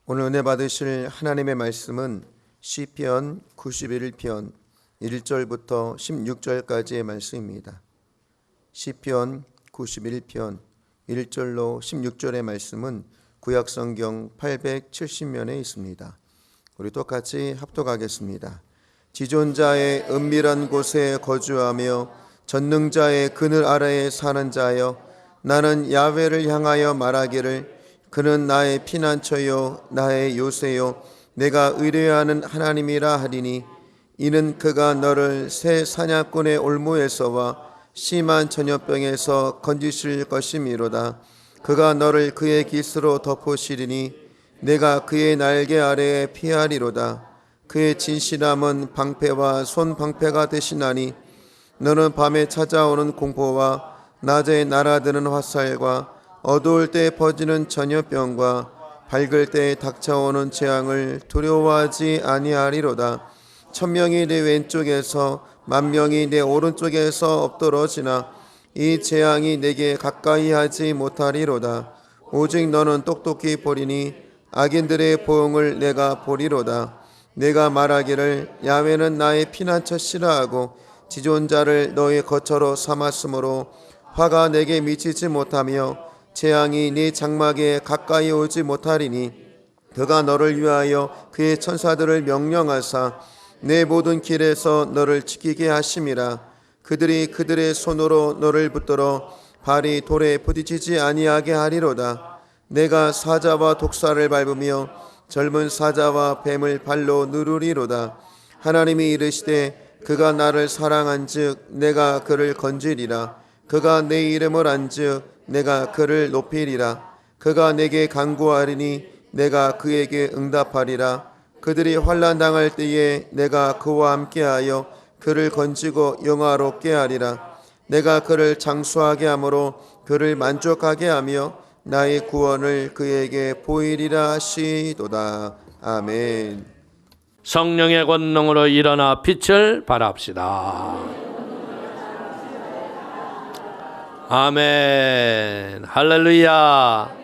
오늘 은혜 받으실 하나님의 말씀은 시편 91편 1절부터 16절까지의 말씀입니다. 시편 91편 1절로 16절의 말씀은 구약성경 870면에 있습니다. 우리 똑같이 합독하겠습니다. 지존자의 은밀한 곳에 거주하며 전능자의 그늘 아래에 사는 자여, 나는 야훼를 향하여 말하기를 그는 나의 피난처요 나의 요새요 내가 의뢰하는 하나님이라 하리니, 이는 그가 너를 새 사냥꾼의 올무에서와 심한 전염병에서 건지실 것이미로다. 그가 너를 그의 깃으로 덮으시리니 내가 그의 날개 아래에 피하리로다. 그의 진실함은 방패와 손방패가 되시나니, 너는 밤에 찾아오는 공포와 낮에 날아드는 화살과 어두울 때 퍼지는 전염병과 밝을 때 닥쳐오는 재앙을 두려워하지 아니하리로다. 1000명이 내 왼쪽에서 10,000명이 내 오른쪽에서 엎드러지나 이 재앙이 내게 가까이 하지 못하리로다. 오직 너는 똑똑히 보리니 악인들의 보응을 내가 보리로다. 내가 말하기를 야훼는 나의 피난처시라 하고 지존자를 너의 거처로 삼았으므로 화가 내게 미치지 못하며 재앙이 네 장막에 가까이 오지 못하리니, 그가 너를 위하여 그의 천사들을 명령하사 내 모든 길에서 너를 지키게 하심이라. 그들이 그들의 손으로 너를 붙들어 발이 돌에 부딪히지 아니하게 하리로다. 내가 사자와 독사를 밟으며 젊은 사자와 뱀을 발로 누르리로다. 하나님이 이르시되 그가 나를 사랑한즉 내가 그를 건지리라. 그가 내 이름을 안즉 내가 그를 높이리라. 그가 내게 간구하리니 내가 그에게 응답하리라. 그들이 환난 당할 때에 내가 그와 함께하여 그를 건지고 영화롭게 하리라. 내가 그를 장수하게 함으로 그를 만족하게 하며 나의 구원을 그에게 보이리라 하시도다. 아멘. 성령의 권능으로 일어나 빛을 발합시다. 아멘. 할렐루야.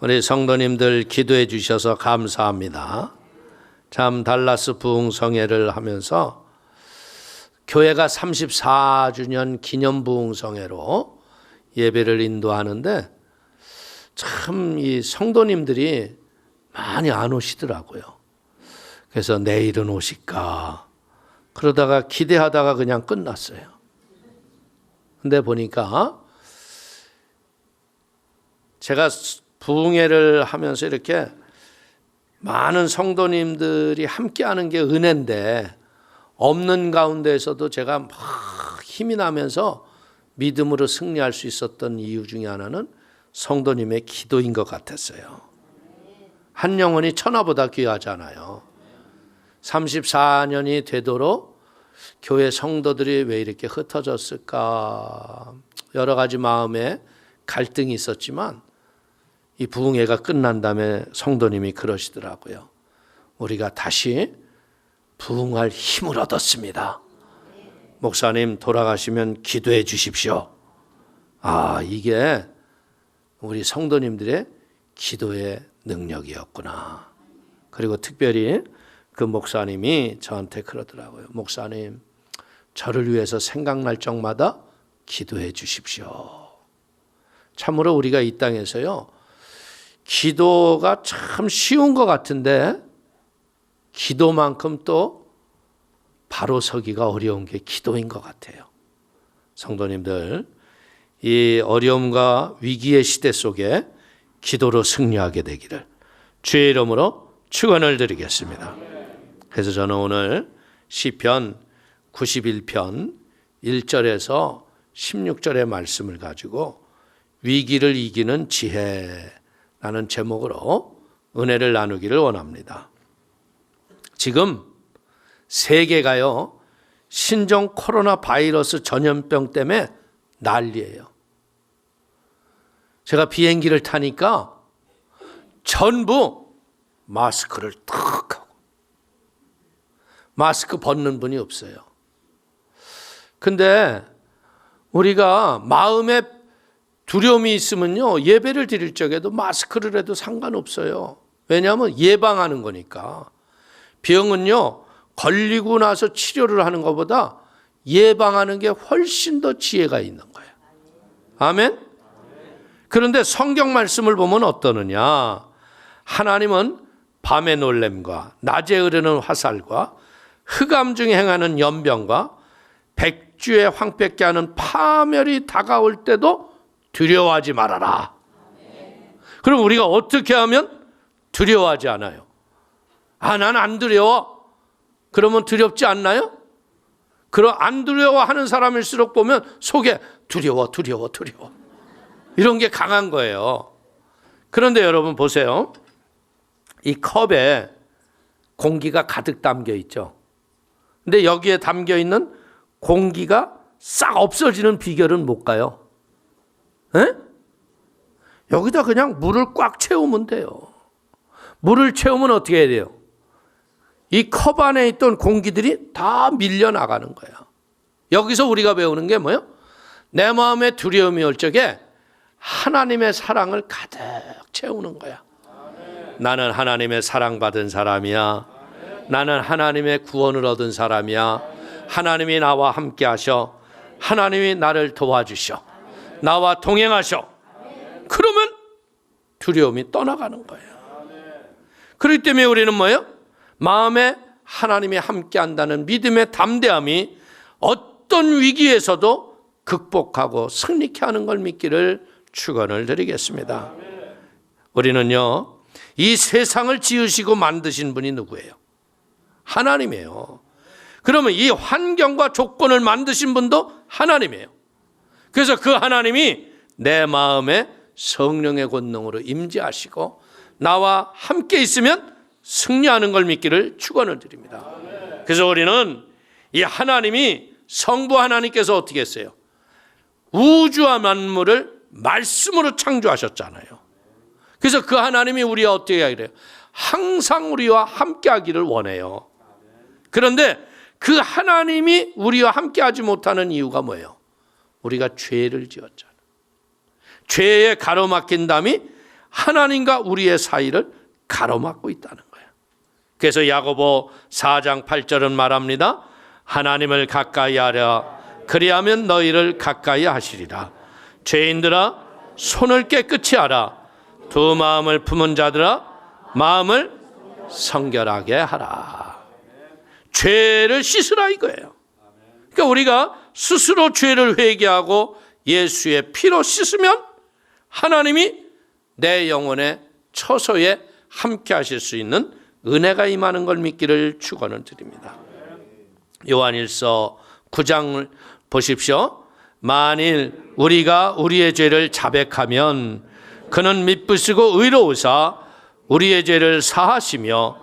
우리 성도님들 기도해 주셔서 감사합니다. 참 달라스 부흥성회를 하면서 교회가 34주년 기념 부흥성회로 예배를 인도하는데 참 이 성도님들이 많이 안 오시더라고요. 그래서 내일은 오실까 그러다가 기대하다가 그냥 끝났어요. 근데 보니까 제가 부흥회를 하면서 이렇게 많은 성도님들이 함께하는 게 은혜인데, 없는 가운데에서도 제가 막 힘이 나면서 믿음으로 승리할 수 있었던 이유 중에 하나는 성도님의 기도인 것 같았어요. 한 영혼이 천하보다 귀하잖아요. 34년이 되도록 교회 성도들이 왜 이렇게 흩어졌을까, 여러 가지 마음에 갈등이 있었지만 이 부흥회가 끝난 다음에 성도님이 그러시더라고요. 우리가 다시 부흥할 힘을 얻었습니다. 목사님 돌아가시면 기도해 주십시오. 이게 우리 성도님들의 기도의 능력이었구나. 그리고 특별히 그 목사님이 저한테 그러더라고요. 목사님, 저를 위해서 생각날 적마다 기도해 주십시오. 참으로 우리가 이 땅에서요, 기도가 참 쉬운 것 같은데 기도만큼 또 바로 서기가 어려운 게 기도인 것 같아요. 성도님들, 이 어려움과 위기의 시대 속에 기도로 승리하게 되기를 주의 이름으로 축원을 드리겠습니다. 그래서 저는 오늘 시편 91편 1절에서 16절의 말씀을 가지고 위기를 이기는 지혜라는 제목으로 은혜를 나누기를 원합니다. 지금 세계가요, 신종 코로나 바이러스 전염병 때문에 난리예요. 제가 비행기를 타니까 전부 마스크를 탁 하고 마스크 벗는 분이 없어요. 근데 우리가 마음에 두려움이 있으면요, 예배를 드릴 적에도 마스크를 해도 상관없어요. 왜냐하면 예방하는 거니까. 병은요, 걸리고 나서 치료를 하는 것보다 예방하는 게 훨씬 더 지혜가 있는 거예요. 아멘? 그런데 성경 말씀을 보면 어떠느냐? 하나님은 밤의 놀램과 낮에 흐르는 화살과 흑암 중에 행하는 연병과 백주에 황폐케 하는 파멸이 다가올 때도 두려워하지 말아라. 그럼 우리가 어떻게 하면 두려워하지 않아요? 아, 난 안 두려워. 그러면 두렵지 않나요? 그럼 안 두려워하는 사람일수록 보면 속에 두려워. 이런 게 강한 거예요. 그런데 여러분 보세요. 이 컵에 공기가 가득 담겨 있죠. 근데 여기에 담겨 있는 공기가 싹 없어지는 비결은 뭘까요? 에? 여기다 그냥 물을 꽉 채우면 돼요. 물을 채우면 어떻게 해야 돼요? 이 컵 안에 있던 공기들이 다 밀려나가는 거예요. 여기서 우리가 배우는 게 뭐예요? 내 마음에 두려움이 올 적에 하나님의 사랑을 가득 채우는 거야. 나는 하나님의 사랑받은 사람이야. 나는 하나님의 구원을 얻은 사람이야. 하나님이 나와 함께 하셔. 하나님이 나를 도와주셔. 나와 동행하셔. 그러면 두려움이 떠나가는 거예요. 그렇기 때문에 우리는 뭐예요? 마음에 하나님이 함께 한다는 믿음의 담대함이 어떤 위기에서도 극복하고 승리케 하는 걸 믿기를 축원을 드리겠습니다. 우리는요, 이 세상을 지으시고 만드신 분이 누구예요? 하나님이에요. 그러면 이 환경과 조건을 만드신 분도 하나님이에요. 그래서 그 하나님이 내 마음에 성령의 권능으로 임재하시고 나와 함께 있으면 승리하는 걸 믿기를 축원을 드립니다. 그래서 우리는 이 하나님이 성부 하나님께서 어떻게 했어요? 우주와 만물을 말씀으로 창조하셨잖아요. 그래서 그 하나님이 우리와 어떻게 하기를 해요? 항상 우리와 함께 하기를 원해요. 그런데 그 하나님이 우리와 함께 하지 못하는 이유가 뭐예요? 우리가 죄를 지었잖아요. 죄에 가로막힌 담이 하나님과 우리의 사이를 가로막고 있다는 거예요. 그래서 야고보 4장 8절은 말합니다. 하나님을 가까이 하라. 그리하면 너희를 가까이 하시리라. 죄인들아 손을 깨끗이 하라. 두 마음을 품은 자들아 마음을 성결하게 하라. 죄를 씻으라 이거예요. 그러니까 우리가 스스로 죄를 회개하고 예수의 피로 씻으면 하나님이 내 영혼의 처소에 함께 하실 수 있는 은혜가 임하는 걸 믿기를 축원을 드립니다. 요한일서 9장을 보십시오. 만일 우리가 우리의 죄를 자백하면 그는 미쁘시고 의로우사 우리의 죄를 사하시며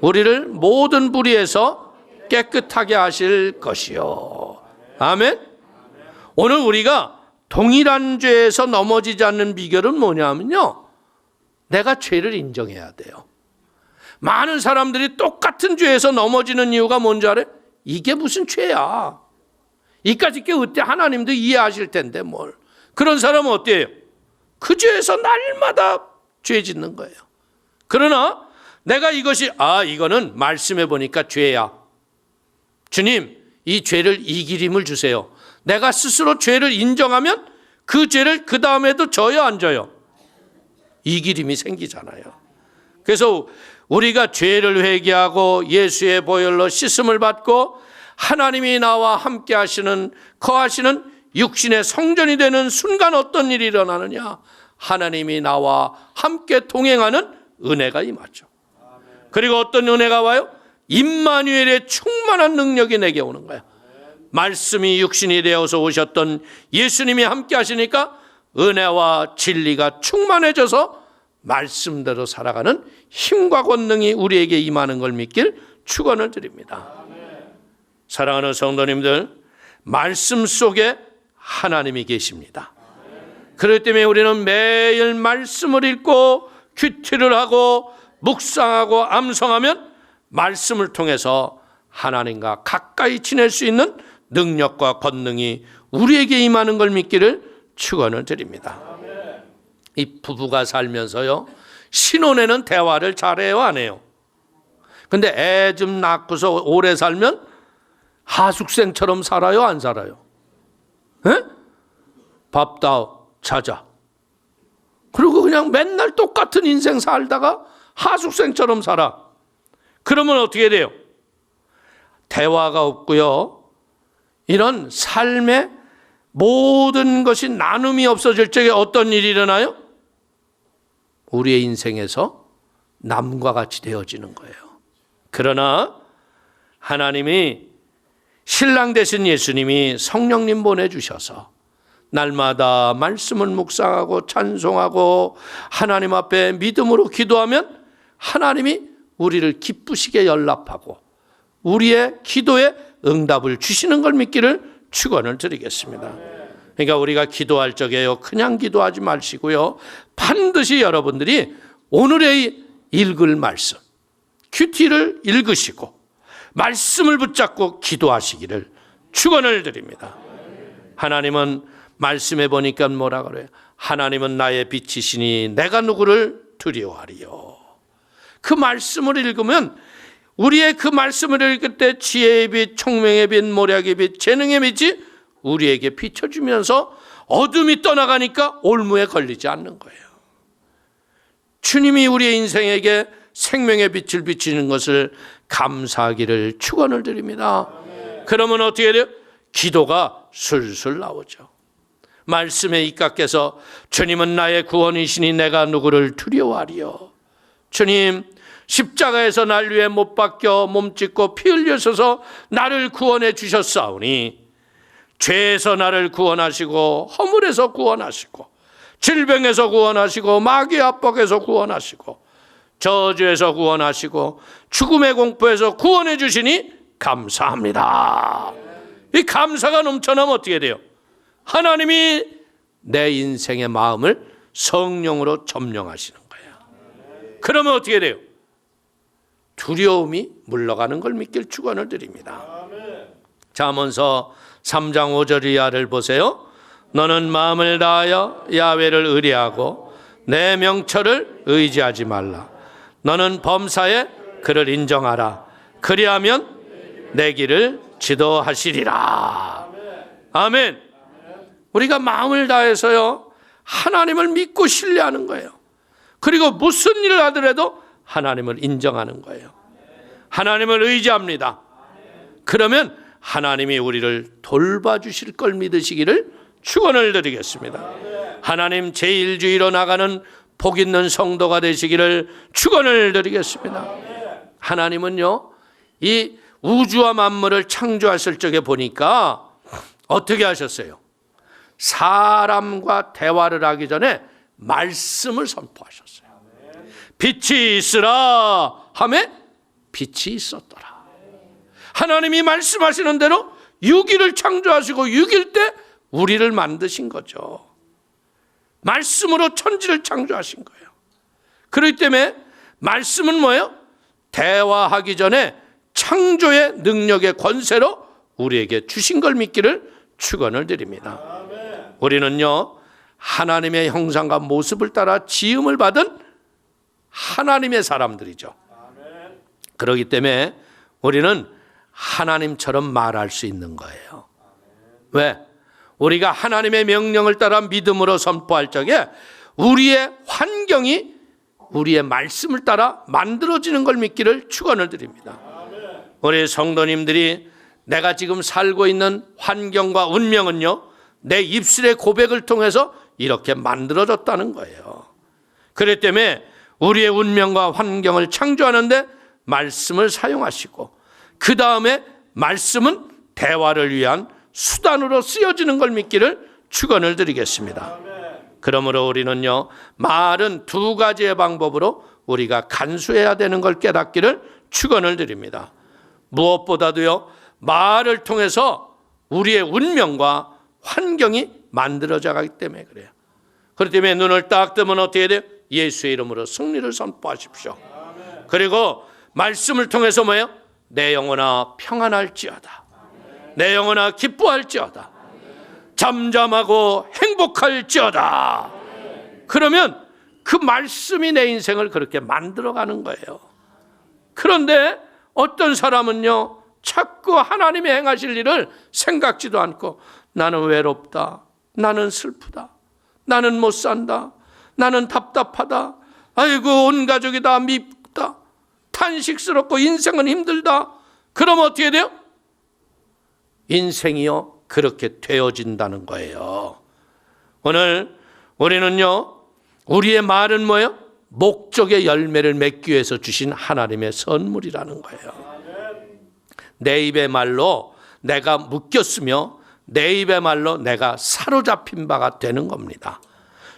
우리를 모든 불의에서 깨끗하게 하실 것이요. 아멘. 오늘 우리가 동일한 죄에서 넘어지지 않는 비결은 뭐냐면요, 내가 죄를 인정해야 돼요. 많은 사람들이 똑같은 죄에서 넘어지는 이유가 뭔지 알아요? 이게 무슨 죄야? 이까짓 게 어때? 하나님도 이해하실 텐데 뭘. 그런 사람은 어때요? 그 죄에서 날마다 죄 짓는 거예요. 그러나 내가 이것이 이거는 말씀해 보니까 죄야. 주님, 이 죄를 이길 힘을 주세요. 내가 스스로 죄를 인정하면 그 죄를 그 다음에도 져요, 안 져요? 이길 힘이 생기잖아요. 그래서 우리가 죄를 회개하고 예수의 보혈로 씻음을 받고 하나님이 나와 함께 하시는, 거하시는 육신의 성전이 되는 순간 어떤 일이 일어나느냐? 하나님이 나와 함께 동행하는 은혜가 임하죠. 그리고 어떤 은혜가 와요? 임마누엘의 충만한 능력이 내게 오는 거야. 말씀이 육신이 되어서 오셨던 예수님이 함께 하시니까 은혜와 진리가 충만해져서 말씀대로 살아가는 힘과 권능이 우리에게 임하는 걸 믿길 축원을 드립니다. 사랑하는 성도님들, 말씀 속에 하나님이 계십니다. 그렇기 때문에 우리는 매일 말씀을 읽고 큐티를 하고 묵상하고 암송하면 말씀을 통해서 하나님과 가까이 지낼 수 있는 능력과 권능이 우리에게 임하는 걸 믿기를 축원을 드립니다. 이 부부가 살면서요, 신혼에는 대화를 잘해요, 안 해요? 근데 애 좀 낳고서 오래 살면 하숙생처럼 살아요, 안 살아요? 에? 밥다 자자. 그리고 그냥 맨날 똑같은 인생 살다가 하숙생처럼 살아. 그러면 어떻게 돼요? 대화가 없고요. 이런 삶의 모든 것이 나눔이 없어질 적에 어떤 일이 일어나요? 우리의 인생에서 남과 같이 되어지는 거예요. 그러나 하나님이 신랑 되신 예수님이 성령님 보내주셔서 날마다 말씀을 묵상하고 찬송하고 하나님 앞에 믿음으로 기도하면 하나님이 우리를 기쁘시게 연락하고 우리의 기도에 응답을 주시는 걸 믿기를 축원을 드리겠습니다. 그러니까 우리가 기도할 적에요, 그냥 기도하지 마시고요, 반드시 여러분들이 오늘의 읽을 말씀 큐티를 읽으시고 말씀을 붙잡고 기도하시기를 축원을 드립니다. 하나님은 말씀해 보니까 뭐라 그래요? 하나님은 나의 빛이시니 내가 누구를 두려워하리요. 그 말씀을 읽으면 우리의 그 말씀을 읽을 때 지혜의 빛, 총명의 빛, 모략의 빛, 재능의 빛이 우리에게 비춰주면서 어둠이 떠나가니까 올무에 걸리지 않는 거예요. 주님이 우리의 인생에게 생명의 빛을 비치는 것을 감사하기를 축원을 드립니다. 그러면 어떻게 돼요? 기도가 술술 나오죠. 말씀에 입각해서 주님은 나의 구원이시니 내가 누구를 두려워하리요. 주님, 십자가에서 날 위해 못 박혀 몸짓고 피 흘려셔서 나를 구원해 주셨사오니 죄에서 나를 구원하시고 허물에서 구원하시고 질병에서 구원하시고 마귀의 압박에서 구원하시고 저주에서 구원하시고 죽음의 공포에서 구원해 주시니 감사합니다. 이 감사가 넘쳐나면 어떻게 돼요? 하나님이 내 인생의 마음을 성령으로 점령하시는 거예요. 그러면 어떻게 돼요? 두려움이 물러가는 걸 믿길 축원을 드립니다. 잠언서 3장 5절 이하를 보세요. 너는 마음을 다하여 야훼를 의뢰하고 내 명철을 의지하지 말라. 너는 범사에 그를 인정하라. 그리하면 내 길을 지도하시리라. 아멘. 우리가 마음을 다해서요, 하나님을 믿고 신뢰하는 거예요. 그리고 무슨 일을 하더라도 하나님을 인정하는 거예요. 하나님을 의지합니다. 그러면 하나님이 우리를 돌봐주실 걸 믿으시기를 축원을 드리겠습니다. 하나님 제1주의로 나가는 복 있는 성도가 되시기를 축원을 드리겠습니다. 하나님은요, 이 우주와 만물을 창조하실 적에 보니까 어떻게 하셨어요? 사람과 대화를 하기 전에 말씀을 선포하셨어요. 빛이 있으라 하매 빛이 있었더라. 하나님이 말씀하시는 대로 6일을 창조하시고 6일 때 우리를 만드신 거죠. 말씀으로 천지를 창조하신 거예요. 그렇기 때문에 말씀은 뭐예요? 대화하기 전에 창조의 능력의 권세로 우리에게 주신 걸 믿기를 축원을 드립니다. 우리는요, 하나님의 형상과 모습을 따라 지음을 받은 하나님의 사람들이죠. 그렇기 때문에 우리는 하나님처럼 말할 수 있는 거예요. 왜? 우리가 하나님의 명령을 따라 믿음으로 선포할 적에 우리의 환경이 우리의 말씀을 따라 만들어지는 걸 믿기를 축원을 드립니다. 우리 성도님들이 내가 지금 살고 있는 환경과 운명은요, 내 입술의 고백을 통해서 이렇게 만들어졌다는 거예요. 그렇기 때문에 우리의 운명과 환경을 창조하는데 말씀을 사용하시고 그 다음에 말씀은 대화를 위한 수단으로 쓰여지는 걸 믿기를 축원을 드리겠습니다. 그러므로 우리는요, 말은 두 가지의 방법으로 우리가 간수해야 되는 걸 깨닫기를 축원을 드립니다. 무엇보다도요, 말을 통해서 우리의 운명과 환경이 만들어져 가기 때문에 그래요. 그렇기 때문에 눈을 딱 뜨면 어떻게 돼요? 예수의 이름으로 승리를 선포하십시오. 그리고 말씀을 통해서 뭐예요? 내 영혼아 평안할지어다. 내 영혼아 기뻐할지어다. 잠잠하고 행복할지어다. 그러면 그 말씀이 내 인생을 그렇게 만들어가는 거예요. 그런데 어떤 사람은요, 자꾸 하나님이 행하실 일을 생각지도 않고 나는 외롭다, 나는 슬프다, 나는 못 산다, 나는 답답하다, 아이고 온 가족이 다 밉다, 탄식스럽고 인생은 힘들다. 그럼 어떻게 돼요? 인생이요 그렇게 되어진다는 거예요. 오늘 우리는요, 우리의 말은 뭐예요? 목적의 열매를 맺기 위해서 주신 하나님의 선물이라는 거예요. 내 입의 말로 내가 묶였으며 내 입의 말로 내가 사로잡힌 바가 되는 겁니다.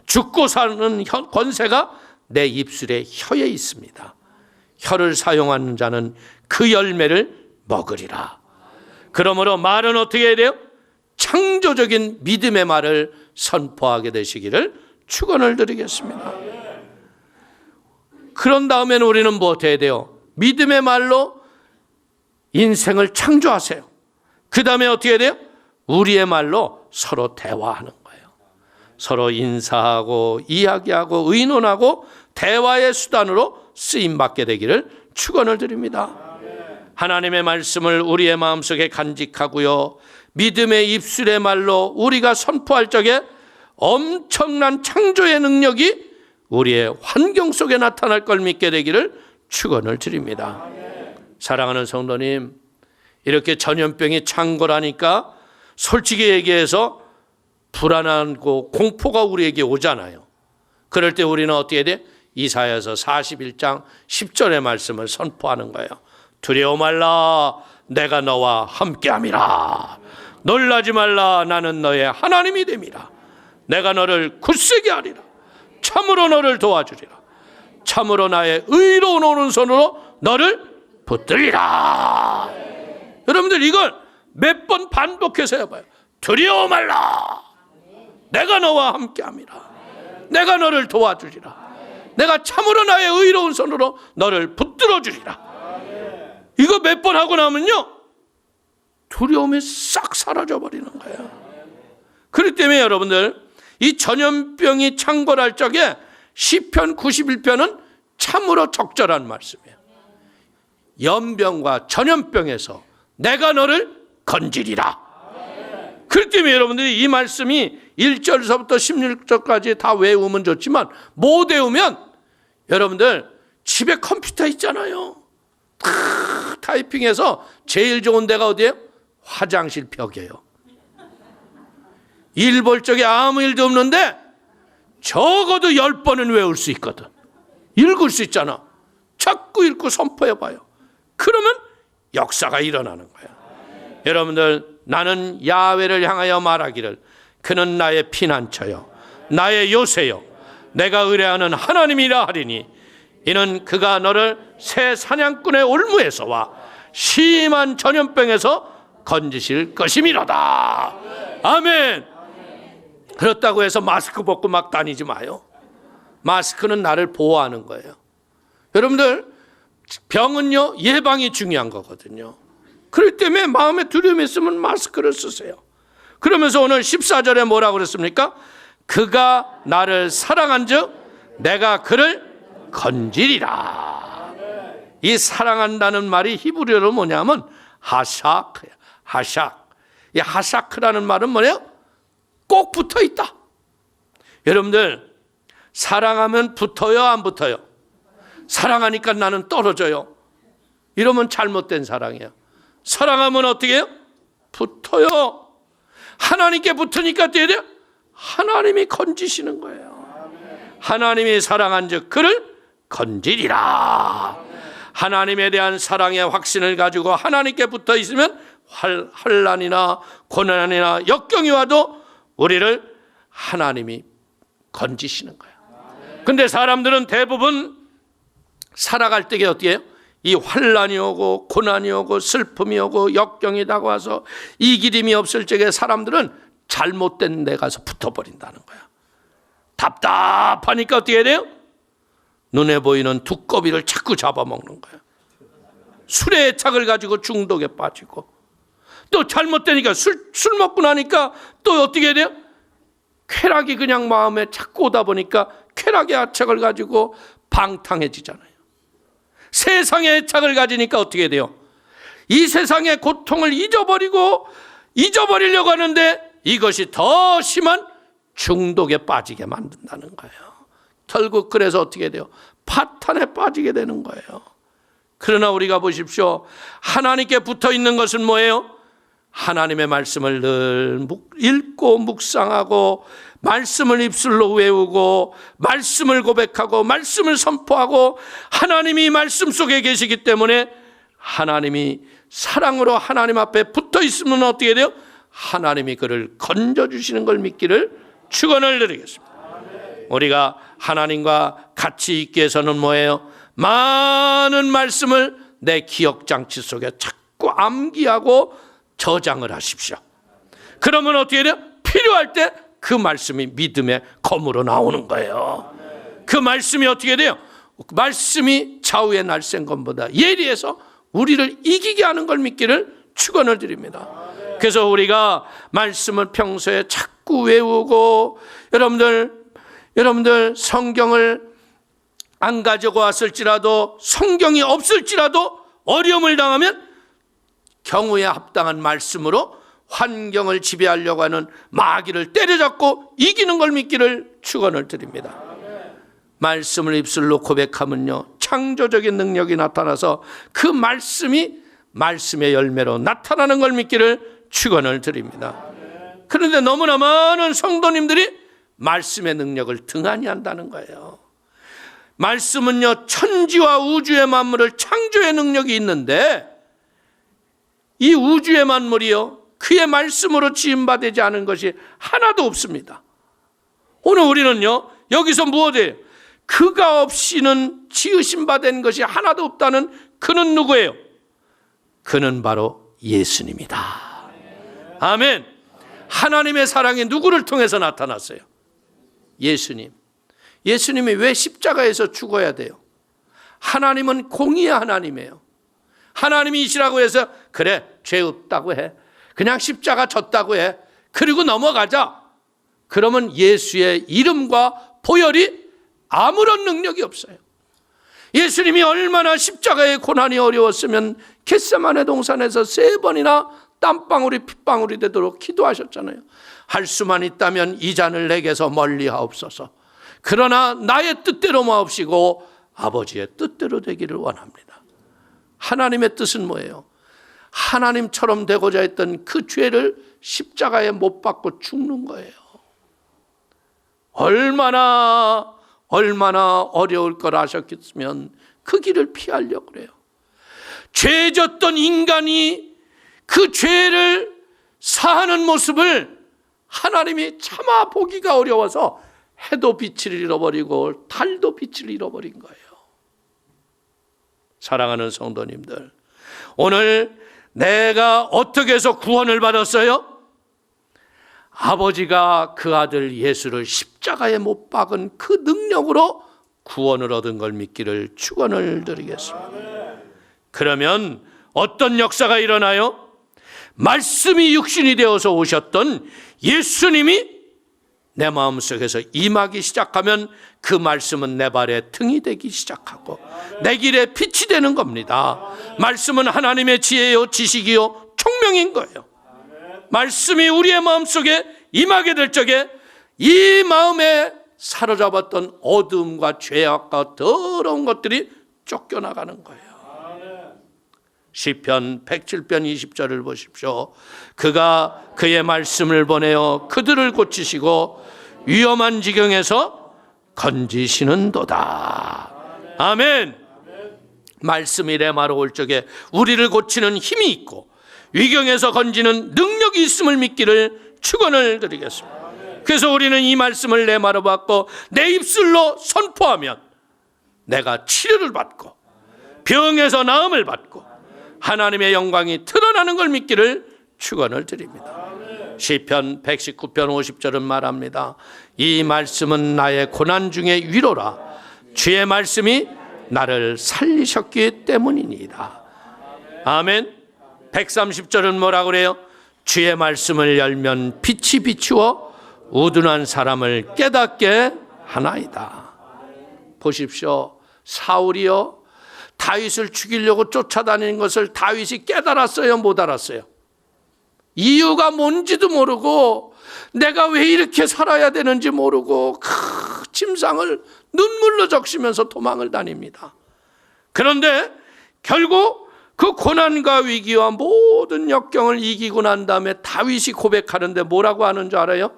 죽고 사는 권세가 내 입술의 혀에 있습니다. 혀를 사용하는 자는 그 열매를 먹으리라. 그러므로 말은 어떻게 해야 돼요? 창조적인 믿음의 말을 선포하게 되시기를 축원을 드리겠습니다. 그런 다음에는 우리는 뭐 해야 돼요? 믿음의 말로 인생을 창조하세요. 그 다음에 어떻게 해야 돼요? 우리의 말로 서로 대화하는 거예요. 서로 인사하고 이야기하고 의논하고 대화의 수단으로 쓰임받게 되기를 축원을 드립니다. 하나님의 말씀을 우리의 마음속에 간직하고요, 믿음의 입술의 말로 우리가 선포할 적에 엄청난 창조의 능력이 우리의 환경 속에 나타날 걸 믿게 되기를 축원을 드립니다. 사랑하는 성도님, 이렇게 전염병이 창궐하니까 솔직히 얘기해서 불안하고 공포가 우리에게 오잖아요. 그럴 때 우리는 어떻게 해야 돼? 이사야서 41장 10절의 말씀을 선포하는 거예요. 두려워 말라, 내가 너와 함께함이라. 놀라지 말라, 나는 너의 하나님이 됨이라. 내가 너를 굳세게 하리라. 참으로 너를 도와주리라. 참으로 나의 의로운 오른손으로 너를 붙들리라. 여러분들 이걸 몇 번 반복해서 해봐요. 두려워 말라, 내가 너와 함께함이라. 내가 너를 도와주리라. 내가 참으로 나의 의로운 손으로 너를 붙들어 주리라. 이거 몇 번 하고 나면요, 두려움이 싹 사라져 버리는 거예요. 그렇기 때문에 여러분들, 이 전염병이 창궐할 적에 시편 91편은 참으로 적절한 말씀이에요. 연병과 전염병에서 내가 너를 건지리라. 그렇기 때문에 여러분들이 이 말씀이 1절서부터 16절까지 다 외우면 좋지만 못 외우면 여러분들 집에 컴퓨터 있잖아요. 다 타이핑해서 제일 좋은 데가 어디예요? 화장실 벽이에요. 일 볼 적에 아무 일도 없는데 적어도 10번은 외울 수 있거든. 읽을 수 있잖아. 자꾸 읽고 선포해봐요. 그러면 역사가 일어나는 거야. 여러분들, 나는 야훼를 향하여 말하기를 그는 나의 피난처요 나의 요새요 내가 의뢰하는 하나님이라 하리니 이는 그가 너를 새 사냥꾼의 올무에서와 심한 전염병에서 건지실 것임이로다. 아멘. 그렇다고 해서 마스크 벗고 막 다니지 마요. 마스크는 나를 보호하는 거예요. 여러분들, 병은요 예방이 중요한 거거든요. 그렇기 때문에 마음에 두려움이 있으면 마스크를 쓰세요. 그러면서 오늘 14절에 뭐라고 그랬습니까? 그가 나를 사랑한즉 내가 그를 건지리라. 이 사랑한다는 말이 히브리어로 뭐냐면 하샤크야. 하샤크. 이 하샤크라는 말은 뭐예요? 꼭 붙어 있다. 여러분들, 사랑하면 붙어요, 안 붙어요? 사랑하니까 나는 떨어져요. 이러면 잘못된 사랑이에요. 사랑하면 어떻게 해요? 붙어요. 하나님께 붙으니까 어떻게 돼요? 하나님이 건지시는 거예요. 하나님이 사랑한 즉 그를 건지리라. 하나님에 대한 사랑의 확신을 가지고 하나님께 붙어 있으면 환난이나 고난이나 역경이 와도 우리를 하나님이 건지시는 거예요. 근데 사람들은 대부분 살아갈 때에 어떻게 해요? 이 환난이 오고 고난이 오고 슬픔이 오고 역경이 다가와서 이 길임이 없을 적에 사람들은 잘못된 데 가서 붙어버린다는 거야. 답답하니까 어떻게 해야 돼요? 눈에 보이는 두꺼비를 자꾸 잡아먹는 거야. 술에 애착을 가지고 중독에 빠지고, 또 잘못되니까 술 먹고 나니까 또 어떻게 해야 돼요? 쾌락이 그냥 마음에 자꾸 오다 보니까 쾌락의 애착을 가지고 방탕해지잖아요. 세상의 애착을 가지니까 어떻게 돼요? 이 세상의 고통을 잊어버리려고 하는데 이것이 더 심한 중독에 빠지게 만든다는 거예요. 결국 그래서 어떻게 돼요? 파탄에 빠지게 되는 거예요. 그러나 우리가 보십시오. 하나님께 붙어 있는 것은 뭐예요? 하나님의 말씀을 늘 읽고 묵상하고 말씀을 입술로 외우고 말씀을 고백하고 말씀을 선포하고 하나님이 말씀 속에 계시기 때문에 하나님이 사랑으로 하나님 앞에 붙어 있으면 어떻게 돼요? 하나님이 그를 건져주시는 걸 믿기를 축원을 드리겠습니다. 우리가 하나님과 같이 있기 위해서는 뭐예요? 많은 말씀을 내 기억장치 속에 자꾸 암기하고 저장을 하십시오. 그러면 어떻게 돼요? 필요할 때 그 말씀이 믿음의 검으로 나오는 거예요. 그 말씀이 어떻게 돼요? 말씀이 좌우의 날쌘검보다 예리해서 우리를 이기게 하는 걸 믿기를 축원을 드립니다. 그래서 우리가 말씀을 평소에 자꾸 외우고 여러분들 성경을 안 가지고 왔을지라도 성경이 없을지라도 어려움을 당하면 경우에 합당한 말씀으로 환경을 지배하려고 하는 마귀를 때려잡고 이기는 걸 믿기를 축원을 드립니다. 말씀을 입술로 고백하면요 창조적인 능력이 나타나서 그 말씀이 말씀의 열매로 나타나는 걸 믿기를 축원을 드립니다. 그런데 너무나 많은 성도님들이 말씀의 능력을 등한히 한다는 거예요. 말씀은요 천지와 우주의 만물을 창조의 능력이 있는데 이 우주의 만물이요 그의 말씀으로 지음받지 않은 것이 하나도 없습니다. 오늘 우리는요 여기서 무엇이에요? 그가 없이는 지으신 바 된 것이 하나도 없다는 그는 누구예요? 그는 바로 예수님이다. 아멘. 하나님의 사랑이 누구를 통해서 나타났어요? 예수님. 예수님이 왜 십자가에서 죽어야 돼요? 하나님은 공의의 하나님이에요. 하나님이시라고 해서 그래 죄 없다고 해, 그냥 십자가 졌다고 해, 그리고 넘어가자. 그러면 예수의 이름과 보혈이 아무런 능력이 없어요. 예수님이 얼마나 십자가의 고난이 어려웠으면 겟세마네 동산에서 3번이나 땀방울이 핏방울이 되도록 기도하셨잖아요. 할 수만 있다면 이 잔을 내게서 멀리 하옵소서. 그러나 나의 뜻대로 마옵시고 아버지의 뜻대로 되기를 원합니다. 하나님의 뜻은 뭐예요? 하나님처럼 되고자 했던 그 죄를 십자가에 못 박고 죽는 거예요. 얼마나 어려울 걸 아셨겠으면 그 길을 피하려고 그래요. 죄 졌던 인간이 그 죄를 사하는 모습을 하나님이 차마 보기가 어려워서 해도 빛을 잃어버리고 달도 빛을 잃어버린 거예요. 사랑하는 성도님들, 오늘 내가 어떻게 해서 구원을 받았어요? 아버지가 그 아들 예수를 십자가에 못 박은 그 능력으로 구원을 얻은 걸 믿기를 축원을 드리겠습니다. 그러면 어떤 역사가 일어나요? 말씀이 육신이 되어서 오셨던 예수님이 내 마음속에서 임하기 시작하면 그 말씀은 내 발에 등이 되기 시작하고 내 길에 빛이 되는 겁니다. 말씀은 하나님의 지혜요 지식이요 총명인 거예요. 말씀이 우리의 마음속에 임하게 될 적에 이 마음에 사로잡았던 어둠과 죄악과 더러운 것들이 쫓겨나가는 거예요. 시편 107편 20절을 보십시오. 그가 그의 말씀을 보내어 그들을 고치시고 위험한 지경에서 건지시는도다. 아멘. 말씀이 레마로 올 적에 우리를 고치는 힘이 있고 위경에서 건지는 능력이 있음을 믿기를 축원을 드리겠습니다. 그래서 우리는 이 말씀을 레마로 받고 내 입술로 선포하면 내가 치료를 받고 병에서 나음을 받고 하나님의 영광이 드러나는 걸 믿기를 축원을 드립니다. 시편 119편 50절은 말합니다. 이 말씀은 나의 고난 중에 위로라. 주의 말씀이 나를 살리셨기 때문이니이다. 아멘. 130절은 뭐라고 그래요? 주의 말씀을 열면 빛이 비추어 우둔한 사람을 깨닫게 하나이다. 보십시오. 사울이요, 다윗을 죽이려고 쫓아다니는 것을 다윗이 깨달았어요, 못 알았어요? 이유가 뭔지도 모르고 내가 왜 이렇게 살아야 되는지 모르고 침상을 눈물로 적시면서 도망을 다닙니다. 그런데 결국 그 고난과 위기와 모든 역경을 이기고 난 다음에 다윗이 고백하는데 뭐라고 하는 줄 알아요?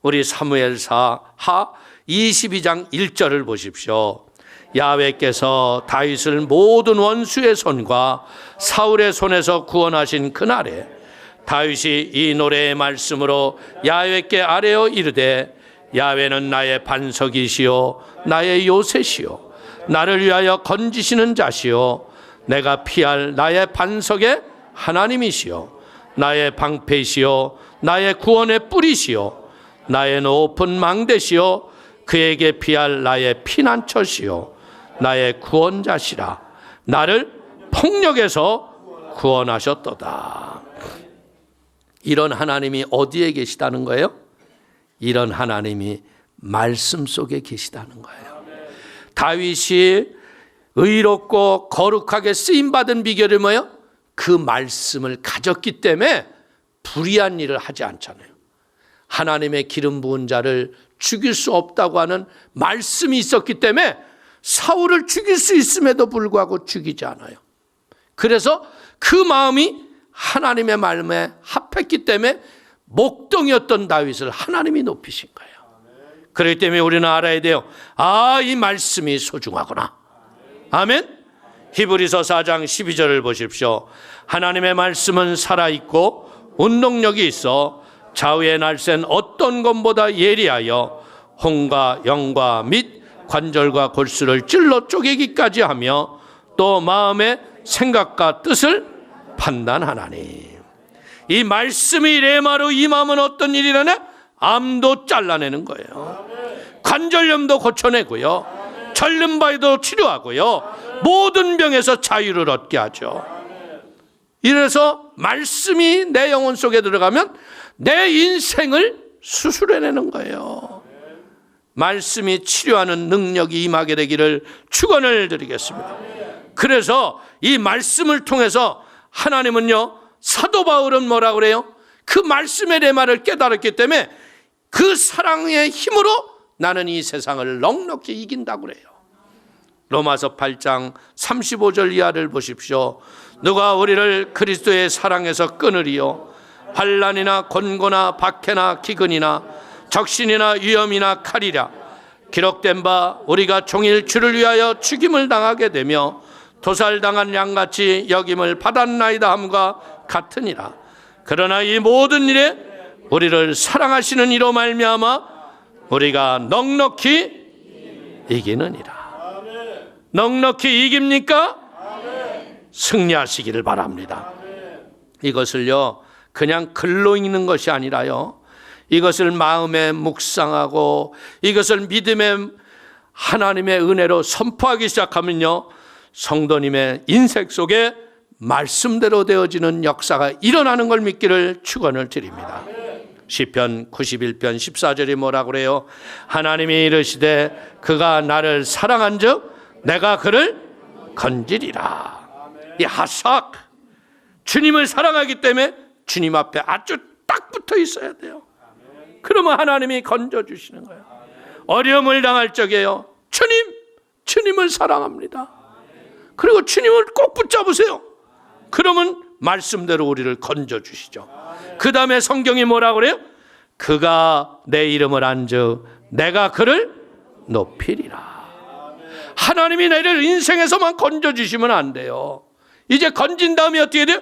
우리 사무엘사 하 22장 1절을 보십시오. 야훼께서 다윗을 모든 원수의 손과 사울의 손에서 구원하신 그날에 다윗이 이 노래의 말씀으로 야훼께 아뢰어 이르되 야훼는 나의 반석이시요 나의 요새시요 나를 위하여 건지시는 자시요 내가 피할 나의 반석의 하나님이시요 나의 방패시요 나의 구원의 뿌리시요 나의 높은 망대시요 그에게 피할 나의 피난처시요 나의 구원자시라 나를 폭력에서 구원하셨도다. 이런 하나님이 어디에 계시다는 거예요? 이런 하나님이 말씀 속에 계시다는 거예요. 다윗이 의롭고 거룩하게 쓰임받은 비결이 뭐예요? 그 말씀을 가졌기 때문에 불의한 일을 하지 않잖아요. 하나님의 기름 부은 자를 죽일 수 없다고 하는 말씀이 있었기 때문에 사울을 죽일 수 있음에도 불구하고 죽이지 않아요. 그래서 그 마음이 하나님의 말씀에 합했기 때문에 목동이었던 다윗을 하나님이 높이신 거예요. 그렇기 때문에 우리는 알아야 돼요. 이 말씀이 소중하구나. 아멘. 히브리서 4장 12절을 보십시오. 하나님의 말씀은 살아있고 운동력이 있어 좌우의 날쌘 어떤 것보다 예리하여 혼과 영과 및 관절과 골수를 찔러 쪼개기까지 하며 또 마음의 생각과 뜻을 판단하나니. 이 말씀이 레마로 임하면 어떤 일이 일어나? 암도 잘라내는 거예요. 관절염도 고쳐내고요. 절름 바위도 치료하고요. 모든 병에서 자유를 얻게 하죠. 이래서 말씀이 내 영혼 속에 들어가면 내 인생을 수술해내는 거예요. 말씀이 치료하는 능력이 임하게 되기를 축원을 드리겠습니다. 그래서 이 말씀을 통해서 하나님은요, 사도 바울은 뭐라고 그래요? 그 말씀의 레마를 깨달았기 때문에 그 사랑의 힘으로 나는 이 세상을 넉넉히 이긴다고 그래요. 로마서 8장 35절 이하를 보십시오. 누가 우리를 그리스도의 사랑에서 끊으리요? 환난이나 곤고나 박해나 기근이나 적신이나 위험이나 칼이라. 기록된 바 우리가 종일 주를 위하여 죽임을 당하게 되며 도살당한 양같이 여김을 받았나이다 함과 같으니라. 그러나 이 모든 일에 우리를 사랑하시는 이로 말미암아 우리가 넉넉히 이기느니라. 넉넉히 이깁니까? 승리하시기를 바랍니다. 이것을요, 그냥 글로 읽는 것이 아니라요, 이것을 마음에 묵상하고 이것을 믿음의 하나님의 은혜로 선포하기 시작하면요, 성도님의 인생 속에 말씀대로 되어지는 역사가 일어나는 걸 믿기를 축원을 드립니다. 시편 91편 14절이 뭐라고 그래요? 하나님이 이르시되 그가 나를 사랑한즉 내가 그를 건지리라. 이 하삭, 주님을 사랑하기 때문에 주님 앞에 아주 딱 붙어 있어야 돼요. 그러면 하나님이 건져주시는 거예요. 어려움을 당할 적에요, 주님을 사랑합니다. 그리고 주님을 꼭 붙잡으세요. 그러면 말씀대로 우리를 건져주시죠. 그 다음에 성경이 뭐라고 그래요? 그가 내 이름을 안즉 내가 그를 높이리라. 하나님이 나를 인생에서만 건져주시면 안 돼요. 이제 건진 다음에 어떻게 돼요?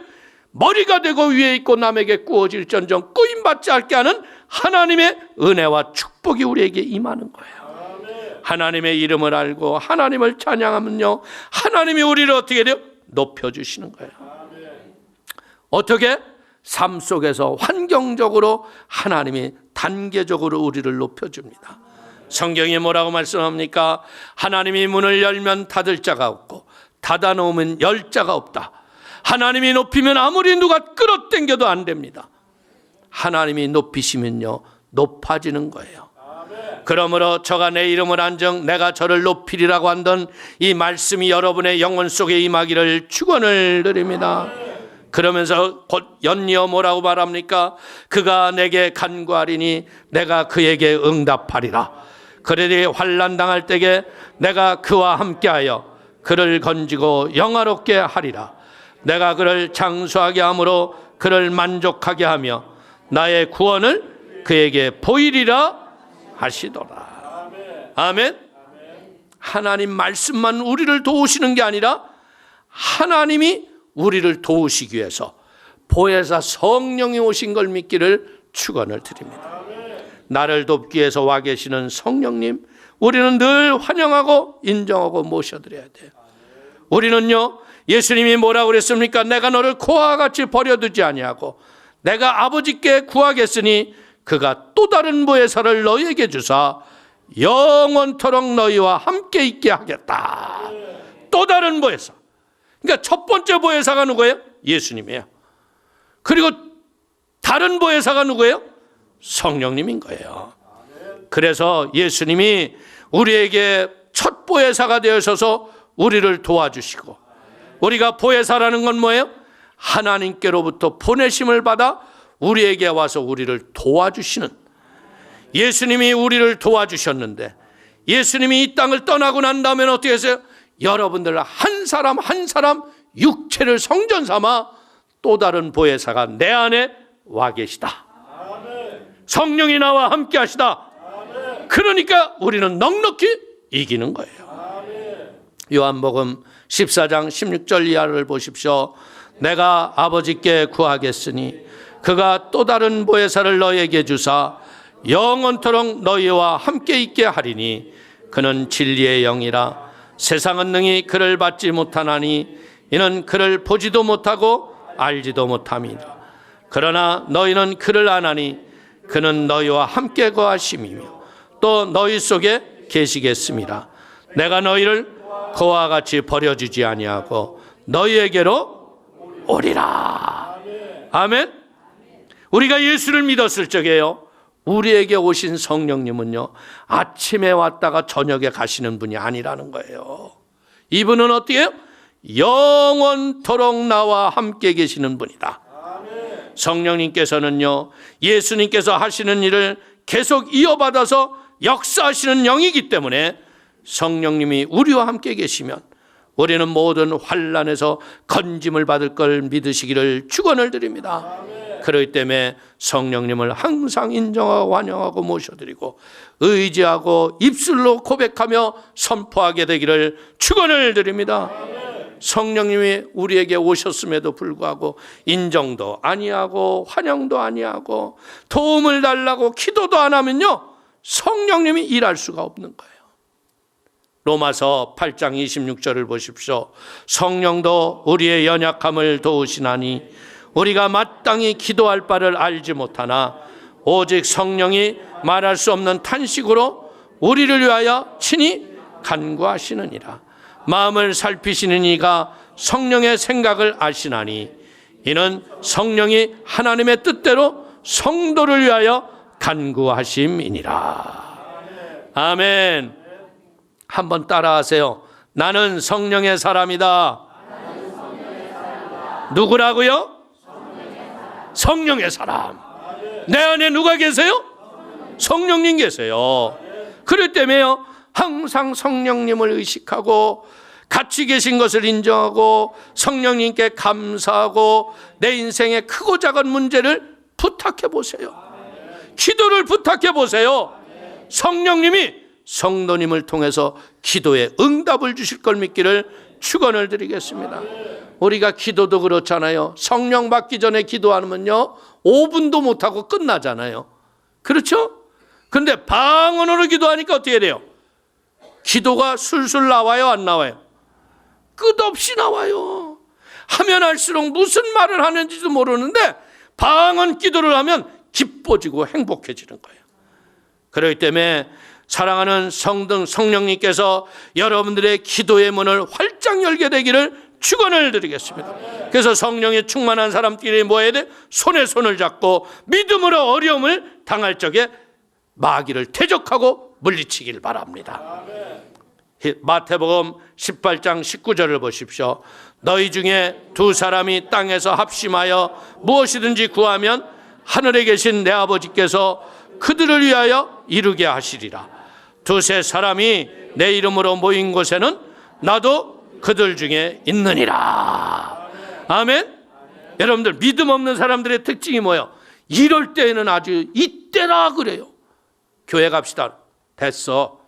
머리가 되고 위에 있고 남에게 꾸어질전정 꾸임받지 않게 하는 하나님의 은혜와 축복이 우리에게 임하는 거예요. 하나님의 이름을 알고 하나님을 찬양하면요, 하나님이 우리를 어떻게 돼요? 높여주시는 거예요. 어떻게? 삶 속에서 환경적으로 하나님이 단계적으로 우리를 높여줍니다. 성경이 뭐라고 말씀합니까? 하나님이 문을 열면 닫을 자가 없고 닫아놓으면 열 자가 없다. 하나님이 높이면 아무리 누가 끌어당겨도 안 됩니다. 하나님이 높이시면요, 높아지는 거예요. 그러므로 저가 내 이름을 안정 내가 저를 높이리라고 한던 이 말씀이 여러분의 영혼 속에 임하기를 축원을 드립니다. 그러면서 곧 연이어 뭐라고 말합니까? 그가 내게 간구하리니 내가 그에게 응답하리라. 그러되 환난 당할 때에 내가 그와 함께하여 그를 건지고 영화롭게 하리라. 내가 그를 장수하게 함으로 그를 만족하게 하며 나의 구원을 그에게 보이리라 하시더라. 아멘. 하나님 말씀만 우리를 도우시는 게 아니라 하나님이 우리를 도우시기 위해서 보혜사 성령이 오신 걸 믿기를 축원을 드립니다. 나를 돕기 위해서 와 계시는 성령님, 우리는 늘 환영하고 인정하고 모셔드려야 돼요. 우리는요, 예수님이 뭐라고 그랬습니까? 내가 너를 고아와 같이 버려두지 아니하고 내가 아버지께 구하겠으니 그가 또 다른 보혜사를 너희에게 주사 영원토록 너희와 함께 있게 하겠다. 또 다른 보혜사. 그러니까 첫 번째 보혜사가 누구예요? 예수님이에요. 그리고 다른 보혜사가 누구예요? 성령님인 거예요. 그래서 예수님이 우리에게 첫 보혜사가 되어서서 우리를 도와주시고, 우리가 보혜사라는 건 뭐예요? 하나님께로부터 보내심을 받아 우리에게 와서 우리를 도와주시는, 예수님이 우리를 도와주셨는데 예수님이 이 땅을 떠나고 난 다음에 어떻게 했어요? 여러분들 한 사람 한 사람 육체를 성전 삼아 또 다른 보혜사가 내 안에 와 계시다. 성령이 나와 함께 하시다. 그러니까 우리는 넉넉히 이기는 거예요. 요한복음 14장 16절 이하를 보십시오. 내가 아버지께 구하겠으니 그가 또 다른 보혜사를 너희에게 주사 영원토록 너희와 함께 있게 하리니 그는 진리의 영이라. 세상은 능히 그를 받지 못하나니 이는 그를 보지도 못하고 알지도 못함이라. 그러나 너희는 그를 아나니 그는 너희와 함께 거하심이며 또 너희 속에 계시겠습니다. 내가 너희를 그와 같이 버려주지 아니하고 너희에게로 오리라. 아멘. 우리가 예수를 믿었을 적에요, 우리에게 오신 성령님은요, 아침에 왔다가 저녁에 가시는 분이 아니라는 거예요. 이분은 어떻게 해요? 영원토록 나와 함께 계시는 분이다. 성령님께서는요, 예수님께서 하시는 일을 계속 이어받아서 역사하시는 영이기 때문에 성령님이 우리와 함께 계시면 우리는 모든 환난에서 건짐을 받을 걸 믿으시기를 축원을 드립니다. 그렇기 때문에 성령님을 항상 인정하고 환영하고 모셔드리고 의지하고 입술로 고백하며 선포하게 되기를 축원을 드립니다. 성령님이 우리에게 오셨음에도 불구하고 인정도 아니하고 환영도 아니하고 도움을 달라고 기도도 안 하면요, 성령님이 일할 수가 없는 거예요. 로마서 8장 26절을 보십시오. 성령도 우리의 연약함을 도우시나니 우리가 마땅히 기도할 바를 알지 못하나 오직 성령이 말할 수 없는 탄식으로 우리를 위하여 친히 간구하시느니라. 마음을 살피시는 이가 성령의 생각을 아시나니 이는 성령이 하나님의 뜻대로 성도를 위하여 간구하심이니라. 아멘. 한번 따라하세요. 나는 성령의 사람이다. 누구라고요? 성령의 사람. 내 안에 누가 계세요? 성령님 계세요. 그렇기 때문에요, 항상 성령님을 의식하고 같이 계신 것을 인정하고 성령님께 감사하고 내 인생의 크고 작은 문제를 부탁해 보세요. 기도를 부탁해 보세요. 성령님이 성도님을 통해서 기도에 응답을 주실 걸 믿기를 축원을 드리겠습니다. 우리가 기도도 그렇잖아요. 성령 받기 전에 기도하면요 5분도 못하고 끝나잖아요. 그렇죠? 근데 방언으로 기도하니까 어떻게 돼요? 기도가 술술 나와요, 안 나와요? 끝없이 나와요. 하면 할수록 무슨 말을 하는지도 모르는데 방언 기도를 하면 기뻐지고 행복해지는 거예요. 그렇기 때문에 사랑하는 성령님께서 여러분들의 기도의 문을 활짝 열게 되기를 축원을 드리겠습니다. 그래서 성령에 충만한 사람끼리 뭐 해야 돼? 손에 손을 잡고 믿음으로 어려움을 당할 적에 마귀를 대적하고 물리치길 바랍니다. 마태복음 18장 19절을 보십시오. 너희 중에 두 사람이 땅에서 합심하여 무엇이든지 구하면 하늘에 계신 내 아버지께서 그들을 위하여 이루게 하시리라. 두세 사람이 내 이름으로 모인 곳에는 나도 그들 중에 있느니라. 아멘. 여러분들, 믿음 없는 사람들의 특징이 뭐예요? 이럴 때에는 아주 이때라 그래요. 교회 갑시다. 됐어.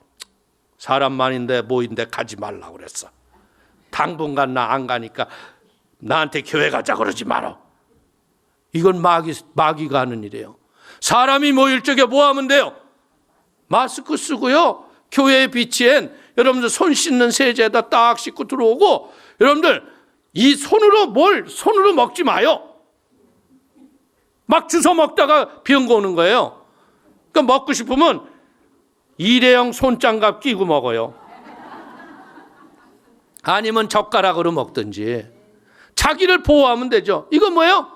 사람 많은데 모인데 가지 말라고 그랬어. 당분간 나 안 가니까 나한테 교회 가자 그러지 마라. 이건 마귀가 하는 일이에요. 사람이 모일 적에 뭐 하면 돼요? 마스크 쓰고요. 교회에 비치엔 여러분들 손 씻는 세제에다 딱 씻고 들어오고, 여러분들 이 손으로 먹지 마요. 막 주워 먹다가 병 오는 거예요. 그러니까 먹고 싶으면 일회용 손장갑 끼고 먹어요. 아니면 젓가락으로 먹든지. 자기를 보호하면 되죠. 이건 뭐예요?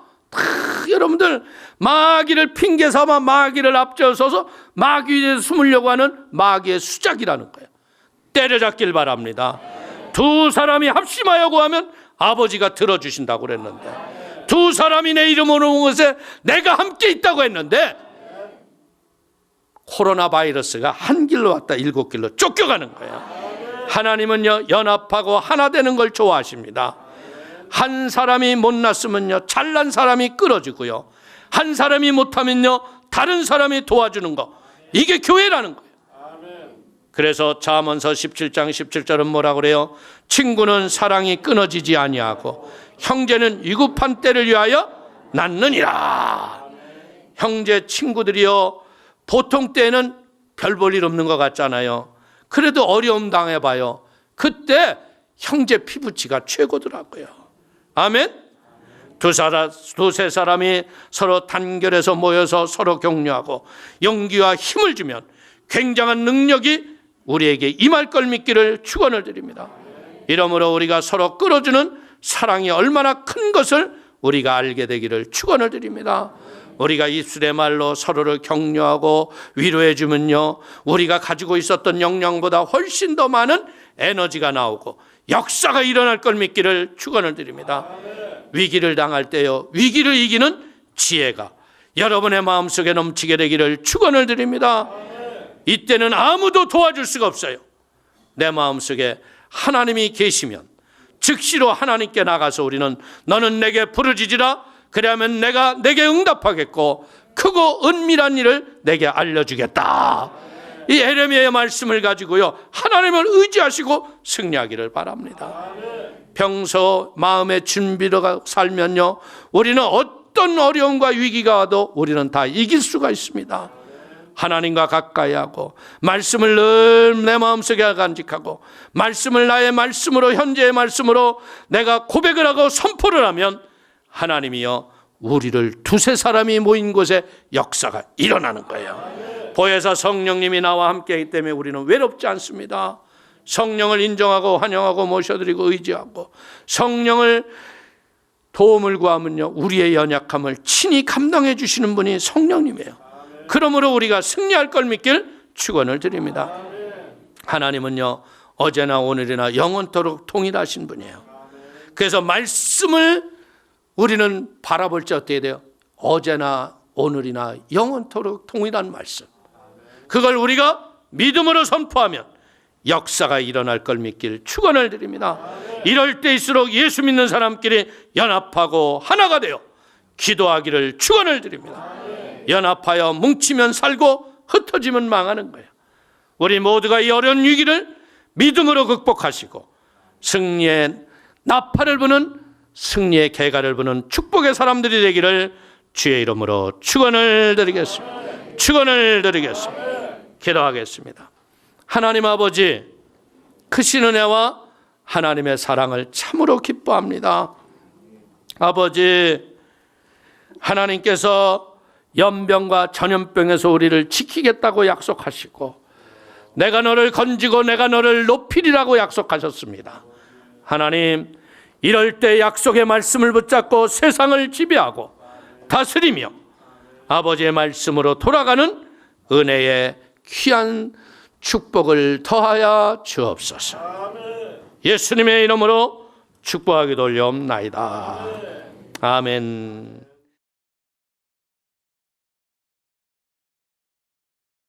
여러분들 마귀를 핑계 삼아 마귀를 앞장서서 마귀에 숨으려고 하는 마귀의 수작이라는 거예요. 때려잡길 바랍니다. 두 사람이 합심하여 구하면 아버지가 들어주신다고 그랬는데, 두 사람이 내 이름으로 온 것에 내가 함께 있다고 했는데, 코로나 바이러스가 한 길로 왔다 7길로 쫓겨가는 거예요. 하나님은요, 연합하고 하나 되는 걸 좋아하십니다. 한 사람이 못났으면요, 잘난 사람이 끌어주고요, 한 사람이 못하면요, 다른 사람이 도와주는 거, 이게 교회라는 거예요. 그래서 잠언서 17장 17절은 뭐라 그래요? 친구는 사랑이 끊어지지 아니하고 형제는 위급한 때를 위하여 낳느니라. 형제 친구들이요, 보통 때는 별 볼 일 없는 것 같잖아요. 그래도 어려움 당해봐요. 그때 형제 피부치가 최고더라고요. 아멘. 두세 사람이 서로 단결해서 모여서 서로 격려하고 용기와 힘을 주면 굉장한 능력이 우리에게 임할 걸 믿기를 축원을 드립니다. 이러므로 우리가 서로 끌어주는 사랑이 얼마나 큰 것을 우리가 알게 되기를 축원을 드립니다. 우리가 입술의 말로 서로를 격려하고 위로해 주면요, 우리가 가지고 있었던 역량보다 훨씬 더 많은 에너지가 나오고 역사가 일어날 걸 믿기를 축원을 드립니다. 위기를 당할 때요, 위기를 이기는 지혜가 여러분의 마음속에 넘치게 되기를 축원을 드립니다. 이때는 아무도 도와줄 수가 없어요. 내 마음속에 하나님이 계시면 즉시로 하나님께 나가서 우리는 너는 내게 부르짖으라, 그래야면 내가 내게 응답하겠고 크고 은밀한 일을 내게 알려주겠다. 이 에레미야의 말씀을 가지고요, 하나님을 의지하시고 승리하기를 바랍니다. 평소 마음의 준비로 살면요, 우리는 어떤 어려움과 위기가 와도 우리는 다 이길 수가 있습니다. 하나님과 가까이 하고 말씀을 늘 내 마음속에 간직하고 말씀을 나의 말씀으로, 현재의 말씀으로 내가 고백을 하고 선포를 하면 하나님이요, 우리를 두세 사람이 모인 곳에 역사가 일어나는 거예요. 보혜사 성령님이 나와 함께하기 때문에 우리는 외롭지 않습니다. 성령을 인정하고 환영하고 모셔드리고 의지하고 성령을 도움을 구하면요, 우리의 연약함을 친히 감당해 주시는 분이 성령님이에요. 그러므로 우리가 승리할 걸 믿길 축원을 드립니다. 하나님은요, 어제나 오늘이나 영원토록 동일하신 분이에요. 그래서 말씀을 우리는 바라볼 때 어떻게 돼요? 어제나 오늘이나 영원토록 동일한 말씀. 그걸 우리가 믿음으로 선포하면 역사가 일어날 걸 믿길 축원을 드립니다. 이럴 때일수록 예수 믿는 사람끼리 연합하고 하나가 되어 기도하기를 축원을 드립니다. 연합하여 뭉치면 살고 흩어지면 망하는 거예요. 우리 모두가 이 어려운 위기를 믿음으로 극복하시고 승리의 나팔을 부는, 승리의 개가를 부는 축복의 사람들이 되기를 주의 이름으로 축원을 드리겠습니다. 축원을 드리겠습니다. 기도하겠습니다. 하나님 아버지, 크신 은혜와 하나님의 사랑을 참으로 기뻐합니다. 아버지, 하나님께서 연병과 전염병에서 우리를 지키겠다고 약속하시고 내가 너를 건지고 내가 너를 높이리라고 약속하셨습니다. 하나님, 이럴 때 약속의 말씀을 붙잡고 세상을 지배하고 다스리며 아버지의 말씀으로 돌아가는 은혜의 귀한 축복을 더하여 주옵소서. 예수님의 이름으로 축복하기도 올려옵나이다. 아멘.